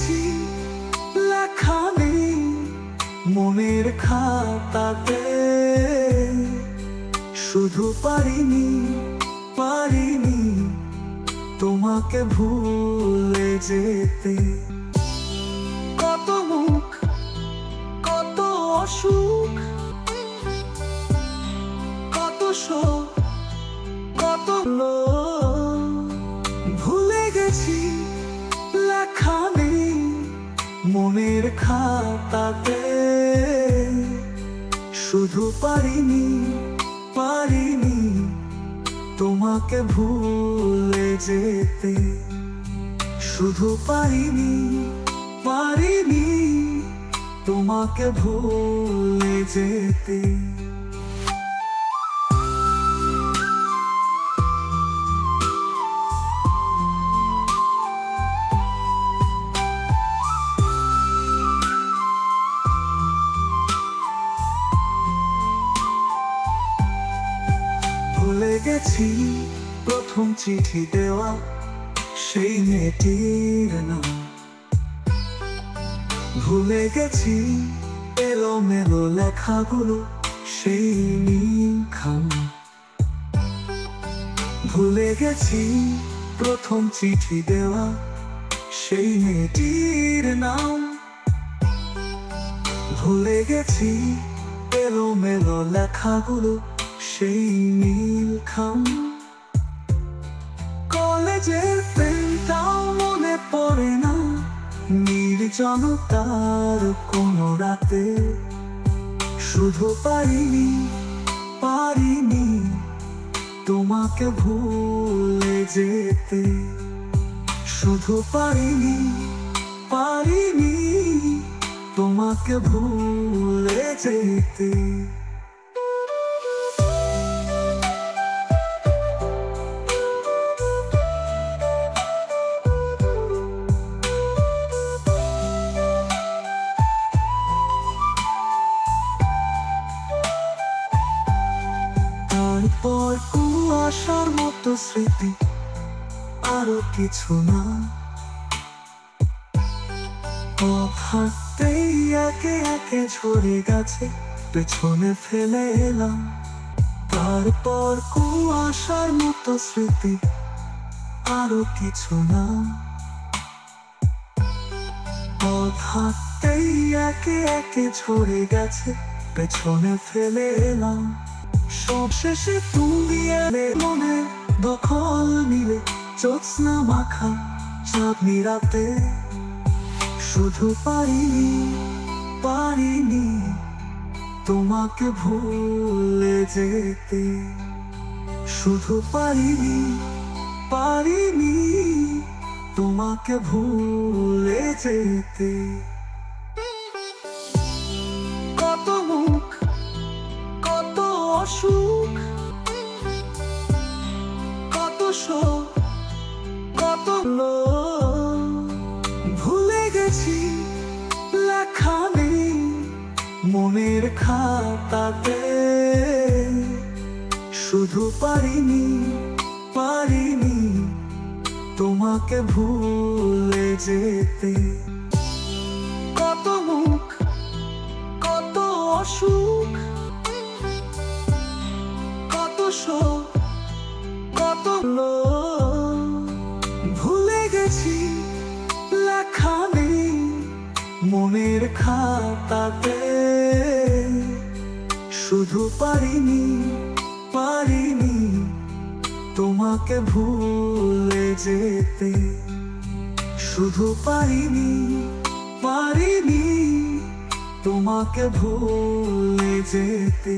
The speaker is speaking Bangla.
গেছি লেখা নেই মনের খাতাতে, শুধু পারিনি তোমাকে ভুলে যেতে। কত মুখ, কত অসুখ, কত শোক, কত ভুলে গেছি লেখা নেই মনের খাতাতে, শুধু পারিনি তোমাকে ভুলে যেতে। শুধু পারিনি তোমাকে ভুলে যেতে। ভুলে গেছি প্রথম চিঠি দেওয়া সেই মেয়েটির নাম, ভুলে গেছি এলোমেলো লেখাগুলো সেই নীলখাম, ভুলে গেছি প্রথম চিঠি দেওয়া সেই মেয়েটির নাম, ভুলে গেছি এলোমেলো লেখাগুলো সেই নীলখাম। কলেজের প্রেমটাও মনে পড়ে না, নির্জনতার কোনো রাতে, শুধু পারিনি তোমাকে ভুলে যেতে। শুধু পারিনি তোমাকে ভুলে যেতে। তারপর কুয়াশার মতো স্মৃতি, আরো কিছু না, পথ হাঁটতেই একে একে ঝরে গেছে পেছনে ফেলে এলাম। তারপর কুয়াশার মতো স্মৃতি, আরো কিছু না, পথ হাঁটতেই একে একে ঝরে গেছে পেছনে ফেলে এলাম। সব শেষে তুমি এলে মনে দখল নিলে জ্যোৎস্না মাখা চাঁদনি রাতে, শুধু পারিনি তোমাকে ভুলে যেতে। শুধু পারিনি তোমাকে ভুলে যেতে। কত মুখ, কত অসুখ, কত শোক, কত ভুলে গেছি লেখা নেই মনের খাতাতে, শুধু পারিনি তোমাকে ভুলে যেতে। কত মুখ, কত অসুখ, কত শোক, কত ভুলে গেছি লেখা নেই মনের খাতাতে, শুধু পারিনি তোমাকে ভুলে যেতে। শুধু পারিনি তোমাকে ভুলে যেতে।